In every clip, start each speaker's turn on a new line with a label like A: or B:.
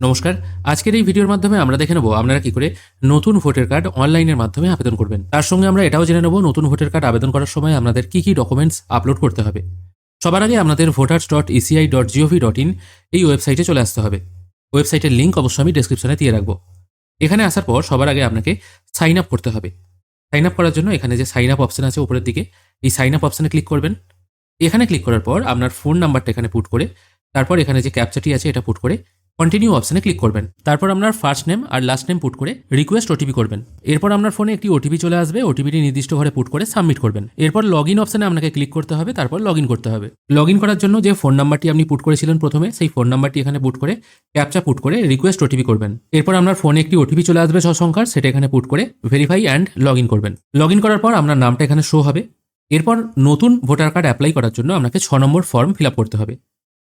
A: নমস্কার। আজকের এই ভিডিওর মাধ্যমে আমরা দেখে নেব আপনারা কি করে নতুন ভোটার কার্ড অনলাইনের মাধ্যমে আবেদন করবেন। তার সঙ্গে আমরা এটাও জেনে নেব নতুন ভোটার কার্ড আবেদন করার সময় আপনাদের কি ডকুমেন্টস আপলোড করতে হবে। সবার আগে আপনাদের voters.eci.gov.in এই ওয়েবসাইটে চলে আসতে হবে। ওয়েবসাইটের লিঙ্ক অবশ্যই আমি ডেসক্রিপশনে দিয়ে রাখবো। এখানে আসার পর সবার আগে আপনাকে সাইন আপ করতে হবে। সাইন আপ করার জন্য এখানে যে সাইন আপ অপশন আছে উপরের দিকে, এই সাইন আপ অপশনে ক্লিক করবেন। এখানে ক্লিক করার পর আপনার ফোন নাম্বারটা এখানে পুট করে, তারপর এখানে যে ক্যাপচাটি আছে এটা পুট করে কন্টিনিউ অপশনে ক্লিক করবেন। তারপর আপনার ফার্স্ট নেম আর লাস্ট নেম পুট করে রিকোয়েস্ট ওটিপি করবেন। এরপর আপনার ফোনে একটি ওটিপি চলে আসবে, ওটিপিটি নির্দিষ্ট ঘরে পুট করে সাবমিট করবেন। এরপর লগ ইন অপশনে আপনাকে ক্লিক করতে হবে, তারপর লগ ইন করতে হবে। লগ ইন করার জন্য যে ফোন নাম্বারটি আপনি পুট করেছিলেন প্রথমে, সেই ফোন নাম্বারটি এখানে পুট করে ক্যাপচা পুট করে রিকোয়েস্ট ওটিপি করবেন। এরপর আপনার ফোনে একটি ওটিপি চলে আসবে 6 সংখ্যার, সেটা এখানে পুট করে ভেরিফাই অ্যান্ড লগ ইন করবেন। লগ ইন করার পর আপনার নামটা এখানে শো হবে। এরপর নতুন ভোটার কার্ড অ্যাপ্লাই করার জন্য আপনাকে 6 নম্বর ফর্ম ফিল আপ করতে হবে।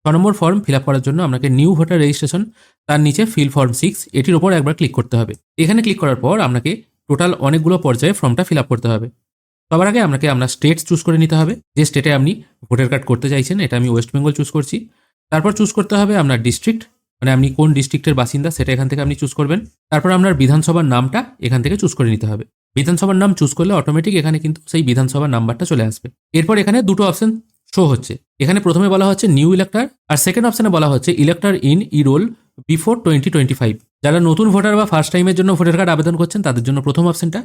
A: 6 নম্বর ফর্ম ফিল আপ করার জন্য আপনাকে নিউ ভোটার রেজিস্ট্রেশন, তার নিচে ফিল ফর্ম 6 এটির ওপর একবার ক্লিক করতে হবে। এখানে ক্লিক করার পর আপনাকে টোটাল অনেকগুলো পর্যায়ে ফর্মটা ফিল আপ করতে হবে। সবার আগে আপনাকে আপনার স্টেট চুজ করে নিতে হবে, যে স্টেটে আপনি ভোটার কার্ড করতে চাইছেন। এটা আমি ওয়েস্ট বেঙ্গল চুজ করছি। তারপর চুজ করতে হবে আপনার ডিস্ট্রিক্ট, মানে আপনি কোন ডিস্ট্রিক্টের বাসিন্দা সেটা এখান থেকে আপনি চুজ করবেন। তারপর আপনার বিধানসভার নামটা এখান থেকে চুজ করে নিতে হবে। বিধানসভার নাম চুজ করলে অটোমেটিক এখানে কিন্তু সেই বিধানসভার নাম্বারটা চলে আসবে। এরপর এখানে দুটো অপশন শো হচ্ছে। এখানে প্রথমে বলা হচ্ছে নিউ ইলেক্টর, আর সেকেন্ড অপশনে বলা হচ্ছে elector in e roll before 2025। যারা নতুন ভোটার বা ফার্স্ট টাইমের জন্য ভোটার কার্ড আবেদন করছেন তাদের জন্য প্রথম অপশনটা।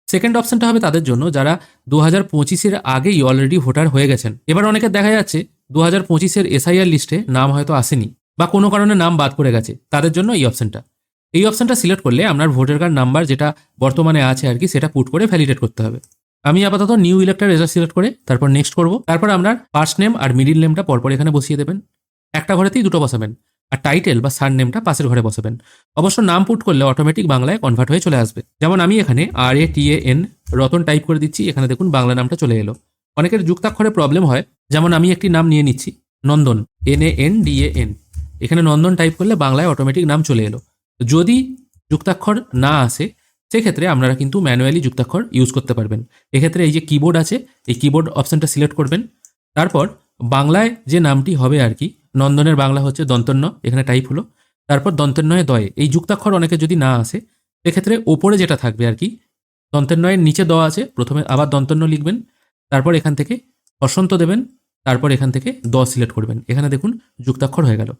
A: সেকেন্ড অপশনটা হবে তাদের জন্য যারা 2025-এর আগেই অলরেডি ভোটার হয়ে গেছেন। এবার অনেকের দেখা যাচ্ছে 2025-এর এসআইআর লিস্টে নাম হয়তো আসেনি বা কোনো কারণে নাম বাদ পড়ে গেছে, তাদের জন্য এই অপশনটা। এই অপশনটা সিলেক্ট করলে আপনার ভোটার কার্ড নাম্বার যেটা বর্তমানে আছে আর কি, সেটা পুট করে ভ্যালিডেট করতে হবে। আমি আপাতত নিউ ইলেক্টর রেজাল্ট সিলেক্ট করে তারপর নেক্সট করব। তারপর আপনার ফার্স্ট নেম আর মিডিল নেমটা পরপর এখানে বসিয়ে দেবেন। একটা ঘরেতেই দুটো বসাবেন, আর টাইটেল বা সার নেমটা পাশের ঘরে বসাবেন। অবশ্য নাম পুট করলে অটোমেটিক বাংলায় কনভার্ট হয়ে চলে আসবে। যেমন আমি এখানে RATAN রতন টাইপ করে দিচ্ছি, এখানে দেখুন বাংলা নামটা চলে এলো। অনেকের যুক্তাক্ষরে প্রবলেম হয়, যেমন আমি একটি নাম নিয়ে নিচ্ছি নন্দন, NANDAN। এখানে নন্দন টাইপ করলে বাংলায় অটোমেটিক নাম চলে এলো। যদি যুক্তাক্ষর না আসে সেক্ষেত্রে আপনারা কিন্তু ম্যানুয়ালি যুক্তাক্ষর ইউজ করতে পারবেন। এক্ষেত্রে এই যে কিবোর্ড আছে, এই কিবোর্ড অপশনটা সিলেক্ট করবেন। তারপর বাংলায় যে নামটি হবে আর কি, নন্দনের বাংলা হচ্ছে দন্তন্য, এখানে টাইপ হলো। তারপর দন্তন্বয়ে দয়ে, এই যুক্তাক্ষর অনেকে যদি না আসে সেক্ষেত্রে ওপরে যেটা থাকবে আর কি, দন্তন্বয়ের নিচে দ আছে, প্রথমে আবার দন্তন্য লিখবেন। তারপর এখান থেকে অসন্ত দেবেন, তারপর এখান থেকে দ সিলেক্ট করবেন। এখানে দেখুন যুক্তাক্ষর হয়ে গেল।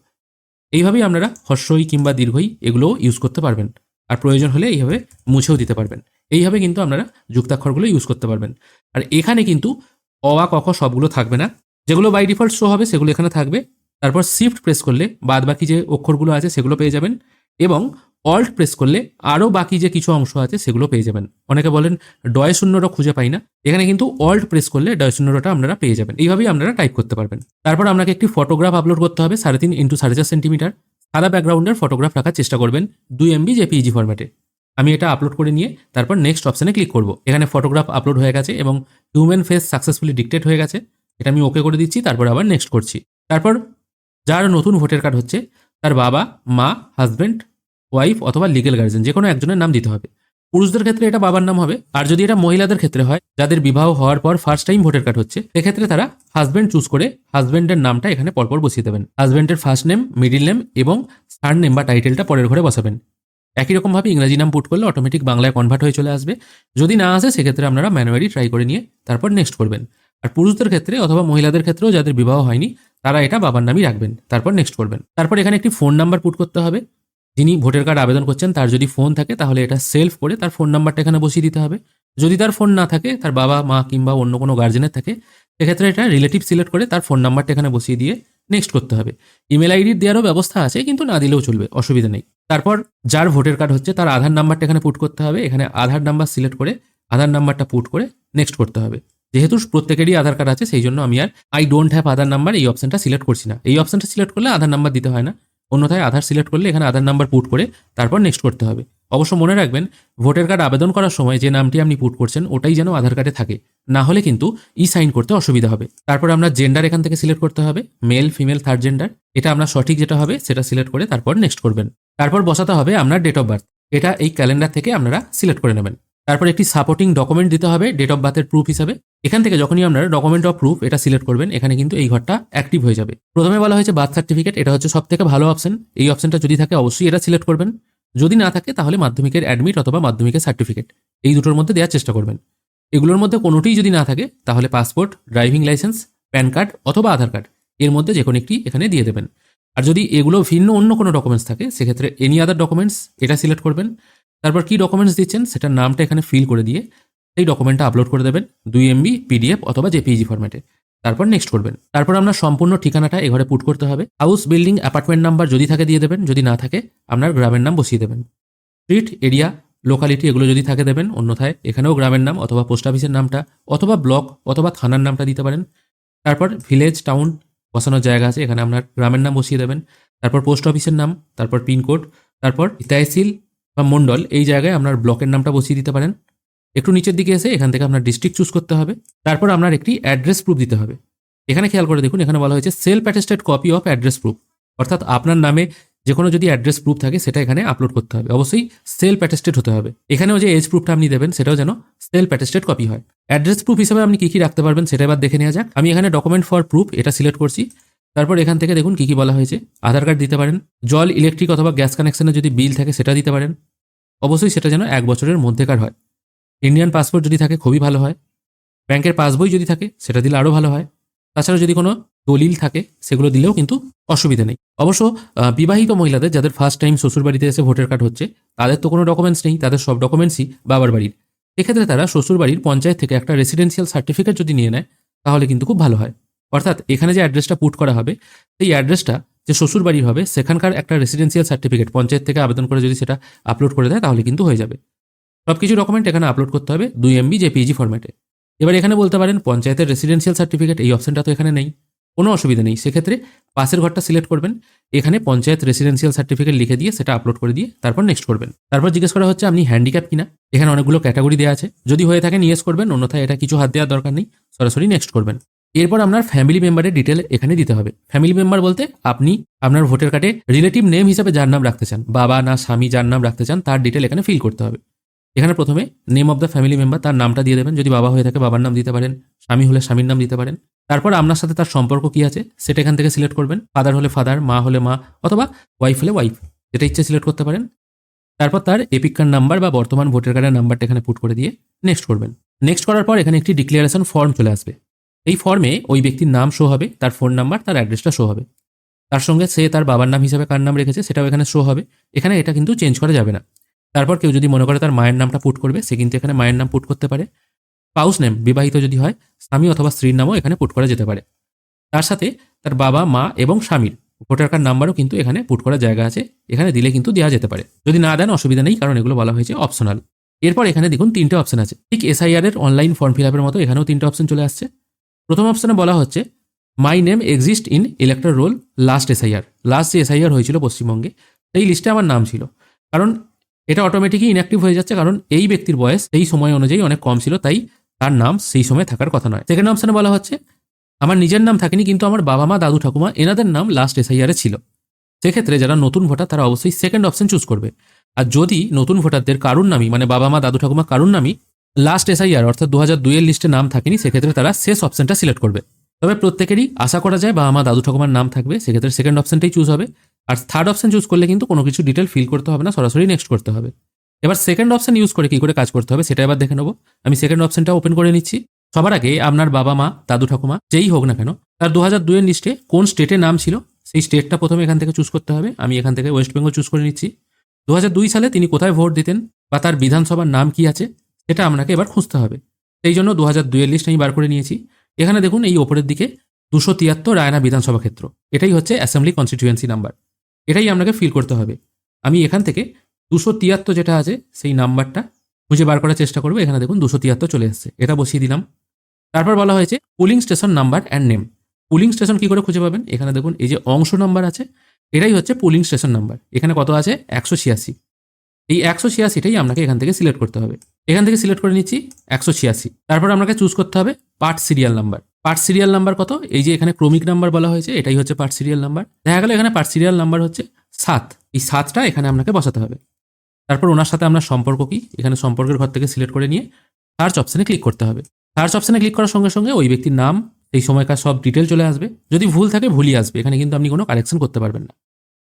A: এইভাবেই আপনারা হ্রস্বই কিংবা দীর্ঘই এগুলোও ইউজ করতে পারবেন। আর প্রয়োজন হলে এইভাবে মুছেও দিতে পারবেন। এইভাবে কিন্তু আপনারা যুক্তাক্ষরগুলো ইউজ করতে পারবেন। আর এখানে কিন্তু অ আ ক খ সবগুলো থাকবে না, যেগুলো বাই ডিফল্ট শো হবে সেগুলো এখানে থাকবে। তারপর শিফট প্রেস করলে বাদ বাকি যে অক্ষরগুলো আছে সেগুলো পেয়ে যাবেন, এবং অল্ট প্রেস করলে আরও বাকি যে কিছু অংশ আছে সেগুলো পেয়ে যাবেন। অনেকে বলেন ডয় শূন্যটা খুঁজে পাই না, এখানে কিন্তু অল্ট প্রেস করলে ডয় শূন্যটা আপনারা পেয়ে যাবেন। এইভাবেই আপনারা টাইপ করতে পারবেন। তারপর আপনাকে একটি ফটোগ্রাফ আপলোড করতে হবে 3.5 ইন্টু 4.5 সেন্টিমিটার। সাদা ব্যাকগ্রাউন্ডের ফটোগ্রাফ রাখার চেষ্টা করবেন 2 MB JPEG ফরম্যাটে। আমি এটা আপলোড করে নিয়ে তারপর নেক্সট অপশানে ক্লিক করব। এখানে ফটোগ্রাফ আপলোড হয়ে গেছে এবং হিউম্যান ফেস সাকসেসফুলি ডিকটেট হয়ে গেছে। এটা আমি ওকে করে দিচ্ছি, তারপর আবার নেক্সট করছি। তারপর যার নতুন ভোটার কার্ড হচ্ছে তার বাবা, মা, হাজব্যান্ড, ওয়াইফ অথবা লিগেল গার্জেন যে কোনো একজনের নাম দিতে হবে। পুরুষদের ক্ষেত্রে এটা বাবার নাম হবে, আর যদি এটা মহিলাদের ক্ষেত্রে হয় যাদের বিবাহ হওয়ার পর ফার্স্ট টাইম ভোটার কার্ড হচ্ছে, সেক্ষেত্রে তারা হাজব্যান্ড চুজ করে হাজব্যান্ডের নামটা এখানে পরপর বসিয়ে দেবেন। হাজব্যান্ডের ফার্স্ট নেম, মিডিল নেম এবং সার নেম বা টাইটেলটা পরের ঘরে বসাবেন। একই রকমভাবে ইংরাজি নাম পুট করলে অটোমেটিক বাংলায় কনভার্ট হয়ে চলে আসবে। যদি না আসে সেক্ষেত্রে আপনারা ম্যানুয়ালি ট্রাই করে নিয়ে তারপর নেক্সট করবেন। আর পুরুষদের ক্ষেত্রে অথবা মহিলাদের ক্ষেত্রেও যাদের বিবাহ হয়নি তারা এটা বাবার নামই রাখবেন, তারপর নেক্সট করবেন। তারপর এখানে একটি ফোন নাম্বার পুট করতে হবে। যিনি ভোটার কার্ড আবেদন করছেন তার যদি ফোন থাকে তাহলে এটা সেলফ করে তার ফোন নাম্বারটা এখানে বসিয়ে দিতে হবে। যদি তার ফোন না থাকে, তার বাবা, মা কিংবা অন্য কোনো গার্জেনের থাকে, সেক্ষেত্রে এটা রিলেটিভ সিলেক্ট করে তার ফোন নাম্বারটা এখানে বসিয়ে দিয়ে নেক্সট করতে হবে। ইমেল আইডির দেওয়ারও ব্যবস্থা আছে, কিন্তু না দিলেও চলবে, অসুবিধা নেই। তারপর যার ভোটার কার্ড হচ্ছে তার আধার নাম্বারটা এখানে পুট করতে হবে। এখানে আধার নাম্বার সিলেক্ট করে আধার নাম্বারটা পুট করে নেক্সট করতে হবে। যেহেতু প্রত্যেকেরই আধার কার্ড আছে সেই জন্য আমি আর I don't have Aadhaar number এই অপশনটা সিলেক্ট করছি না। এই অপশনটা সিলেক্ট করলে আধার নাম্বার দিতে হয় না, অন্যথায় আধার সিলেক্ট করলে এখানে আধার নাম্বার পুট করে তারপর নেক্সট করতে হবে। অবশ্য মনে রাখবেন ভোটার কার্ড আবেদন করার সময় যে নামটি আপনি পুট করছেন ওটাই যেন আধার কার্ডে থাকে, না হলে কিন্তু সাইন করতে অসুবিধা হবে। তারপর আমরা জেন্ডার এখান থেকে সিলেক্ট করতে হবে, মেল, ফিমেল, থার্ড জেন্ডার। এটা আমরা সঠিক যেটা হবে সেটা সিলেক্ট করে তারপর নেক্সট করবেন। তারপর বসাতে হবে আপনার ডেট অফ বার্থ। এটা এই ক্যালেন্ডার থেকে আপনারা সিলেক্ট করে নেবেন। তারপর একটি সাপোর্টিং ডকুমেন্ট দিতে হবে ডেট অফ বার্থের প্রুফ হিসাবে। এখান থেকে যখনই আপনারা ডকুমেন্ট অফ প্রুফ এটা সিলেক্ট করবেন, এখানে কিন্তু এই ঘরটা অ্যাক্টিভ হয়ে যাবে। প্রথমে বলা হয়েছে বার্থ সার্টিফিকেট, এটা হচ্ছে সব থেকে ভালো অপশন। এই অপশনটা যদি থাকে অবশ্যই এটা সিলেক্ট করবেন, যদি না থাকে তাহলে মাধ্যমিকের অ্যাডমিট অথবা মাধ্যমিকের সার্টিফিকেট এই দুটোর মধ্যে দেওয়ার চেষ্টা করবেন। এগুলোর মধ্যে কোনোটিই যদি না থাকে তাহলে passport, driving licence, pan card অথবা আধার কার্ড এর মধ্যে যে কোনো একটি এখানে দিয়ে দেবেন। আর যদি এগুলো ভিন্ন অন্য কোনো ডকুমেন্টস থাকে সেক্ষেত্রে এনি আদার ডকুমেন্টস এটা সিলেক্ট করবেন। তারপর কি ডকুমেন্টস দিচ্ছেন সেটার নামটা এখানে ফিল করে দিয়ে এই ডকুমেন্টটা আপলোড করে দেবেন 2 MB PDF অথবা জেপিইজি ফরম্যাটে। তারপর নেক্সট করবেন। তারপর আপনার সম্পূর্ণ ঠিকানাটা এ ঘরে পুট করতে হবে। হাউস, বিল্ডিং, অ্যাপার্টমেন্ট নাম্বার যদি থাকে দিয়ে দেবেন, যদি না থাকে আপনার গ্রামের নাম বসিয়ে দেবেন। স্ট্রিট, এরিয়া, লোকালিটি এগুলো যদি থাকে দেবেন, অন্যথায় এখানেও গ্রামের নাম অথবা পোস্ট অফিসের নামটা অথবা ব্লক অথবা থানার নামটা দিতে পারেন। তারপর ভিলেজ, টাউন বসানোর জায়গা আছে, এখানে আপনার গ্রামের নাম বসিয়ে দেবেন। তারপর পোস্ট অফিসের নাম, তারপর পিনকোড, তারপর তহসিল বা মণ্ডল এই জায়গায় আপনার ব্লকের নামটা বসিয়ে দিতে পারেন। একটু নিচের দিকে এসে এখান থেকে আপনার ডিস্ট্রিক্ট চুজ করতে হবে। তারপর আপনার একটি অ্যাড্রেস প্রুফ দিতে হবে। এখানে খেয়াল করে দেখুন, এখানে বলা হয়েছে self attested copy of address proof, অর্থাৎ আপনার নামে যে কোনো যদি অ্যাড্রেস প্রুফ থাকে সেটা এখানে আপলোড করতে হবে। অবশ্যই সেলফ অ্যাটেস্টেড হতে হবে। এখানেও যে এজ প্রুফটা আপনি দেবেন সেটাও যেন সেলফ অ্যাটেস্টেড কপি হয়। অ্যাড্রেস প্রুফ হিসেবে আপনি কী কী রাখতে পারবেন সেটা এবার দেখে নেওয়া যাক। আমি এখানে ডকুমেন্ট ফর প্রুফ এটা সিলেক্ট করছি। তারপর এখান থেকে দেখুন কী কী বলা হয়েছে। আধার কার্ড দিতে পারেন, জল, ইলেকট্রিক অথবা গ্যাস কানেকশনের যদি বিল থাকে সেটা দিতে পারেন। অবশ্যই সেটা যেন 1 বছরের মধ্যেকার হয়। ইন্ডিয়ান পাসপোর্ট যদি থাকে খুবই ভালো হয়। ব্যাংকের পাসবই যদি থাকে সেটা দিলে আরও ভালো হয়। তাছাড়া যদি কোনো দলিল থাকে সেগুলো দিলেও কিন্তু অসুবিধা নেই। অবশ্য বিবাহিত মহিলাদের যাদের ফার্স্ট টাইম শ্বশুরবাড়িতে এসে ভোটার কার্ড হচ্ছে তাদের তো কোনো ডকুমেন্টস নেই, তাদের সব ডকুমেন্টসই বাবার বাড়ির। এক্ষেত্রে তারা শ্বশুরবাড়ির পঞ্চায়েত থেকে একটা রেসিডেন্সিয়াল সার্টিফিকেট যদি নিয়ে নেয় তাহলে কিন্তু খুব ভালো হয়। অর্থাৎ এখানে যে অ্যাড্রেসটা পুট করা হবে সেই অ্যাড্রেসটা যে শ্বশুরবাড়ির হবে সেখানকার একটা রেসিডেন্সিয়াল সার্টিফিকেট পঞ্চায়েত থেকে আবেদন করে যদি সেটা আপলোড করে দেয় তাহলে কিন্তু হয়ে যাবে। সব কিছু ডকুমেন্ট এখানে আপলোড করতে হবে 2 MB জেপিইজি ফরম্যাটে। এবার এখানে বলতে পারেন পঞ্চায়েতের রেসিডেন্সিয়াল সার্টিফিকেট এই অপশনটা তো এখানে নেই, কোনো অসুবিধা নেই। সেক্ষেত্রে পাশের ঘরটা সিলেক্ট করবেন, এখানে পঞ্চায়েত রেসিডেন্সিয়াল সার্টিফিকেট লিখে দিয়ে সেটা আপলোড করে দিয়ে তারপর নেক্সট করবেন। তারপর জিজ্ঞেস করা হচ্ছে আপনি হ্যান্ডিক্যাপ কিনা। এখানে অনেকগুলো ক্যাটাগরি দেওয়া আছে, যদি হয়ে থাকেন ইয়েস করবেন, অন্যথায় এটা কিছু হাত দেওয়ার দরকার নেই, সরাসরি নেক্সট করবেন। এরপর আপনার ফ্যামিলি মেম্বারের ডিটেল এখানে দিতে হবে। ফ্যামিলি মেম্বার বলতে আপনি আপনার ভোটার কার্ডে রিলেটিভ নেম হিসাবে যার নাম রাখতে চান, বাবা না স্বামী যার নাম রাখতে চান তার ডিটেল এখানে ফিল করতে হবে। এখানে প্রথমে name of the family member তার নামটা দিয়ে দেবেন, যদি বাবা হয়ে থাকে বাবার নাম দিতে পারেন, স্বামী হলে স্বামীর নাম দিতে পারেন। তারপর আপনার সাথে তার সম্পর্ক কি আছে সেটা এখান থেকে সিলেক্ট করবেন। ফাদার হলে ফাদার, মা হলে মা অথবা ওয়াইফ হলে ওয়াইফ, যেটা ইচ্ছে সিলেক্ট করতে পারেন। তারপর তার এপিক কার্ড নাম্বার বা বর্তমান ভোটার কার্ডের নাম্বারটা এখানে পুট করে দিয়ে নেক্সট করবেন। নেক্সট করার পর এখানে একটি ডিক্লারেশন ফর্ম চলে আসবে। এই ফর্মে ওই ব্যক্তির নাম শো হবে, তার ফোন নাম্বার, তার অ্যাড্রেসটা শো হবে। তার সঙ্গে সে তার বাবার নাম হিসাবে কার নাম রেখেছে সেটাও এখানে শো হবে। এখানে এটা কিন্তু চেঞ্জ করা যাবে না। তারপর কেউ যদি মনে করে তার মায়ের নামটা পুট করবে সে কিন্তু এখানে মায়ের নাম পুট করতে পারে। স্পাউস নেম, বিবাহিত যদি হয় স্বামী অথবা স্ত্রীর নামও এখানে পুট করা যেতে পারে। তার সাথে তার বাবা, মা এবং স্বামীর ভোটার কার্ড নাম্বারও কিন্তু এখানে পুট করার জায়গা আছে, এখানে দিলে কিন্তু দেওয়া যেতে পারে। যদি না দেন অসুবিধা নেই, কারণ এগুলো বলা হয়েছে অপশনাল। এরপর এখানে দেখুন 3টে অপশন আছে, ঠিক SIR এর অনলাইন ফর্ম ফিল আপের মতো এখানেও 3টে অপশন চলে আসছে। প্রথম অপশনে বলা হচ্ছে my name exist in elector roll last SIR। Last যে SIR হয়েছিল পশ্চিমবঙ্গে সেই লিস্টে আমার নাম ছিল, কারণ এটা অটোমেটিকই ইনঅ্যাক্টিভ হয়ে যাচ্ছে, কারণ এই ব্যক্তির বয়স এই সময় অনুযায়ী অনেক কম ছিল, তাই তার নাম সেই সময় থাকার কথা নয়। সেকেন্ড অপশনে বলা হচ্ছে আমার নিজের নাম থাকেনি কিন্তু আমার বাবা মা, দাদু ঠাকুমা এনাদের নাম লাস্ট SIR ছিল। সেক্ষেত্রে যারা নতুন ভোটার তারা অবশ্যই সেকেন্ড অপশন চুজ করবে। আর যদি নতুন ভোটারদের কারুর নামই মানে বাবা মা, দাদু ঠাকুমা কারুর নামই লাস্ট SIR অর্থাৎ 2002 এর লিস্টে নাম থাকেনি, সেক্ষেত্রে তারা শেষ অপশনটা সিলেক্ট করবে। তবে প্রত্যেকেরই আশা করা যায় বাবা মা, দাদু ঠাকুমার নাম থাকবে, সেক্ষেত্রে সেকেন্ড অপশনটাই চুজ হবে। আর থার্ড অপশন চুজ করলে কিন্তু কোনো কিছু ডিটেল ফিল করতে হবে না, সরাসরি নেক্সট করতে হবে। এবার সেকেন্ড অপশন ইউজ করে কি করে কাজ করতে হবে সেটা এবার দেখে নেবো। আমি সেকেন্ড অপশনটা ওপেন করে নিচ্ছি। সবার আগে আপনার বাবা মা, দাদু ঠাকুমা যেই হোক না কেন তার 2002 এর লিস্টে কোন স্টেটে নাম ছিল সেই স্টেটটা প্রথমে এখান থেকে চুজ করতে হবে। আমি এখান থেকে ওয়েস্ট বেঙ্গল চুজ করে নিচ্ছি। 2002 সালে তিনি কোথায় ভোট দিতেন বা তার বিধানসভার নাম কি আছে সেটা আপনাকে এবার খুঁজতে হবে। সেই জন্য 2002 এর লিস্ট আমি বার করে নিয়েছি। এখানে দেখুন এই ওপরের দিকে 273 রায়না বিধানসভা ক্ষেত্র, এটাই হচ্ছে অ্যাসেম্বলি কনস্টিটিউয়েন্সি নাম্বার, এটাই আপনাকে ফিল করতে হবে। আমি এখান থেকে 273 যেটা আছে সেই নাম্বারটা খুঁজে বার করার চেষ্টা করবো। এখানে দেখুন 273 চলে এসেছে, এটা বসিয়ে দিলাম। তারপর বলা হয়েছে pulling station number and name. Pulling station কি করে খুঁজে পাবেন, এখানে দেখুন এই যে অংশ নাম্বার আছে এটাই হচ্ছে পুলিং স্টেশন নাম্বার। এখানে কত আছে 186, এই 186টাই আপনাকে এখান থেকে সিলেক্ট করতে হবে। এখান থেকে সিলেক্ট করে নিচ্ছি 186। তারপর আপনাকে চুজ করতে হবে part serial number. Part serial number কত, এই যে এখানে ক্রমিক নাম্বার বলা হয়েছে এটাই হচ্ছে পার্ট সিরিয়াল নাম্বার। দেখা গেল এখানে পার্ট সিরিয়াল নাম্বার হচ্ছে 7, এই 7টা এখানে আপনাকে বসাতে হবে। তারপর ওনার সাথে আপনার সম্পর্ক কি, এখানে সম্পর্কের ঘর থেকে সিলেক্ট করে নিয়ে সার্চ অপশানে ক্লিক করতে হবে। সার্চ অপশানে ক্লিক করার সঙ্গে সঙ্গে ওই ব্যক্তির নাম, এই সময়কার সব ডিটেল চলে আসবে। যদি ভুল থাকে ভুলই আসবে, এখানে কিন্তু আপনি কোনো কারেকশন করতে পারবেন না।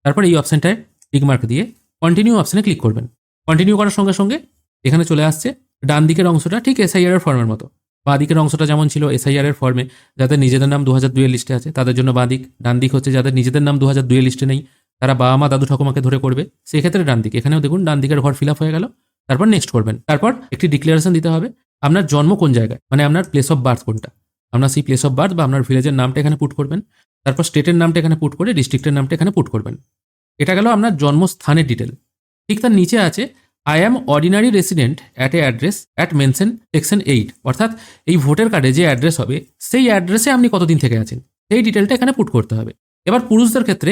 A: তারপর এই অপশানটায় টিকমার্ক দিয়ে কন্টিনিউ অপশানে ক্লিক করবেন। কন্টিনিউ করার সঙ্গে সঙ্গে এখানে চলে আসছে ডান দিকের অংশটা ঠিক এসআইআর এর ফর্মের মতো। বাঁ দিকের অংশটা যেমন ছিল এসআইআর এর ফর্মে, যাদের নিজেদের নাম 2002 এর লিস্টে আছে তাদের জন্য বাঁ দিক, ডান দিক হচ্ছে যাদের নিজেদের নাম 2002 এর লিস্টে নেই, তারা বাবা মা দাদু ঠাকুমাকে ধরে করবে, সেক্ষেত্রে ডান দিক। এখানেও দেখুন ডান দিকের ঘর ফিল আপ হয়ে গেল। তারপর নেক্সট করবেন। তারপর একটি ডিক্লারেশন দিতে হবে আপনার জন্ম কোন জায়গায়, মানে আপনার প্লেস অফ বার্থ কোনটা। আপনার সেই প্লেস অফ বার্থ বা আপনার ভিলেজের নামটা এখানে পুট করবেন। তারপর স্টেটের নামটা এখানে পুট করে ডিস্ট্রিক্টের নামটা এখানে পুট করবেন। এটা গেল আপনার জন্মস্থানের ডিটেল। ঠিক তার নিচে আছে I am ordinary resident at a address at mention section 8, অর্থাৎ এই ভোটার কার্ডে যে অ্যাড্রেস হবে সেই অ্যাড্রেসে আপনি কতদিন থেকে আছেন সেই ডিটেলটা এখানে পুট করতে হবে। এবার পুরুষদের ক্ষেত্রে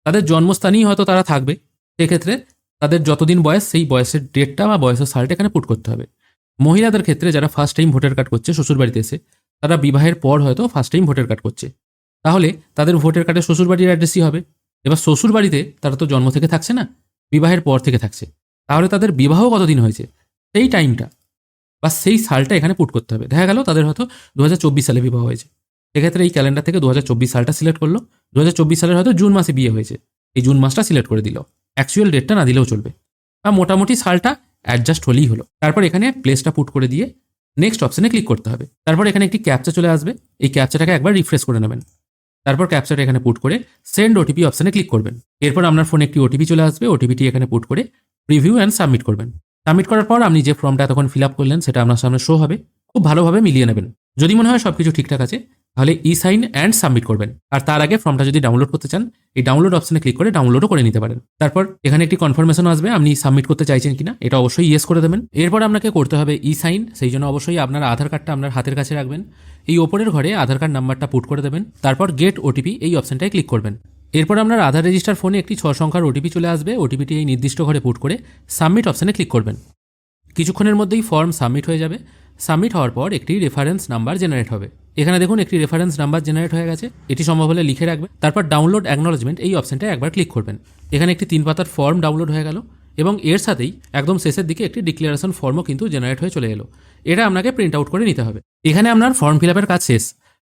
A: তাদের জন্মস্থানেই হয়তো তারা থাকবে, সেক্ষেত্রে তাদের যতদিন বয়স সেই বয়সের ডেটটা বা বয়সের সালটা এখানে পুট করতে হবে। মহিলাদের ক্ষেত্রে যারা ফার্স্ট টাইম ভোটার কার্ড করছে শ্বশুরবাড়িতে এসে, তারা বিবাহের পর হয়তো ফার্স্ট টাইম ভোটার কার্ড করছে, তাহলে তাদের ভোটার কার্ডে শ্বশুরবাড়ির অ্যাড্রেসই হবে। এবার শ্বশুরবাড়িতে তারা তো জন্ম থেকে থাকছে না, বিবাহের পর থেকে থাকছে, তাহলে তাদের বিবাহ কতদিন হয়েছে সেই টাইমটা বা সেই সালটা এখানে পুট করতে হবে। দেখা গেল তাদের হয়তো 2024 সালে বিবাহ হয়েছে, সেক্ষেত্রে এই ক্যালেন্ডার থেকে 2024 সালটা সিলেক্ট করলো। 2024 সালের হয়তো জুন মাসে বিয়ে হয়েছে, এই জুন মাসটা সিলেক্ট করে দিল, অ্যাকচুয়াল ডেটটা না দিলেও চলবে, বা মোটামুটি সালটা অ্যাডজাস্ট হলেই হলো। তারপর এখানে প্লেসটা পুট করে দিয়ে নেক্সট অপশনে ক্লিক করতে হবে। তারপর এখানে একটি ক্যাপচা চলে আসবে, এই ক্যাপচাটাকে একবার রিফ্রেশ করে নেবেন। তারপর ক্যাপচাটা এখানে পুট করে সেন্ড ওটিপি অপশনে ক্লিক করবেন। এরপর আপনার ফোনে একটি ওটিপি চলে আসবে, ওটিপিটি এখানে পুট করে প্রিভিউ অ্যান্ড সাবমিট করবেন। সাবমিট করার পর আপনি যে ফর্মটা তখন ফিল আপ করলেন সেটা আপনার সামনে শো হবে। খুব ভালোভাবে মিলিয়ে নেবেন। যদি মনে হয় সবকিছু ঠিকঠাক আছে তাহলে ই সাইন অ্যান্ড সাবমিট করবেন। আর তার আগে ফর্মটা যদি ডাউনলোড করতে চান এই ডাউনলোড অপশনে ক্লিক করে ডাউনলোডও করে নিতে পারেন। তারপর এখানে একটি কনফার্মেশন আসবে আপনি সাবমিট করতে চাইছেন কিনা, এটা অবশ্যই ইয়েস করে দেবেন। এরপর আপনাকে করতে হবে ই সাইন, সেই জন্য অবশ্যই আপনার আধার কার্ডটা আপনার হাতের কাছে রাখবেন। এই ওপরের ঘরে আধার কার্ড নাম্বারটা পুট করে দেবেন। তারপর গেট ওটিপি এই অপশনটায় ক্লিক করবেন। এরপর আপনার আধার রেজিস্টার ফোনে একটি 6 সংখ্যার ওটিপি চলে আসবে, ওটিপিটি এই নির্দিষ্ট ঘরে পুট করে সাবমিট অপশনে ক্লিক করবেন। কিছুক্ষণের মধ্যেই ফর্ম সাবমিট হয়ে যাবে। সাবমিট হওয়ার পর একটি রেফারেন্স নাম্বার জেনারেট হবে। এখানে দেখুন একটি রেফারেন্স নাম্বার জেনারেট হয়ে গেছে, এটি সম্ভব হলে লিখে রাখবেন। তারপর ডাউনলোড অ্যাকনলেজমেন্ট এই অপশনটায় একবার ক্লিক করবেন। এখানে একটি 3 পাতার ফর্ম ডাউনলোড হয়ে গেল এবং এর সাথেই একদম শেষের দিকে একটি ডিক্লারেশন ফর্মও কিন্তু জেনারেট হয়ে চলে এলো। এটা আপনাকে প্রিন্ট আউট করে নিতে হবে। এখানে আপনার ফর্ম ফিল আপের কাজ শেষ।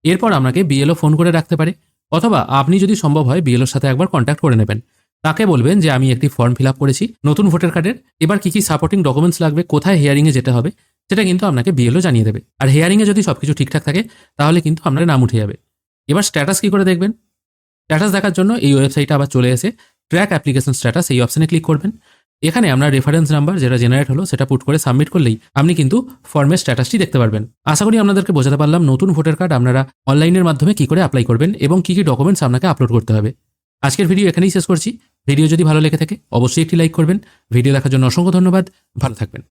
A: এরপর আপনাকে বিএলও ফোন করে রাখতে পারে, অথবা আপনি যদি সম্ভব হয় বিএলওর সাথে একবার কন্ট্যাক্ট করে নেবেন। তাকে বলবেন যে আমি একটি ফর্ম ফিল আপ করেছি নতুন ভোটার কার্ডের, এবার কি কি সাপোর্টিং ডকুমেন্টস লাগবে, কোথায় হিয়ারিংয়ে যেতে হবে সেটা কিন্তু আপনাকে বিএলও জানিয়ে দেবে। আর হিয়ারিংয়ে যদি সবকিছু ঠিকঠাক থাকে তাহলে কিন্তু আপনার নাম উঠে যাবে। এবার স্ট্যাটাস কি করে দেখবেন? স্ট্যাটাস দেখার জন্য এই ওয়েবসাইটে আবার চলে এসে ট্র্যাক অ্যাপ্লিকেশন স্ট্যাটাস এই অপশনে ক্লিক করবেন। এখানে আপনার রেফারেন্স নাম্বার যেটা জেনারেট হলো সেটা পুট করে সাবমিট করলেই আপনি কিন্তু ফর্মের স্ট্যাটাসটি দেখতে পারবেন। আশা করি আপনাদেরকে বোঝাতে পারলাম নতুন ভোটার কার্ড আপনারা অনলাইনের মাধ্যমে কি করে অ্যাপ্লাই করবেন এবং কি কি ডকুমেন্টস আপনাকে আপলোড করতে হবে। আজকের ভিডিও এখানেই শেষ করছি। ভিডিও যদি ভালো লেগে থাকে অবশ্যই একটি লাইক করবেন। ভিডিও দেখার জন্য অসংখ্য ধন্যবাদ। ভালো থাকবেন।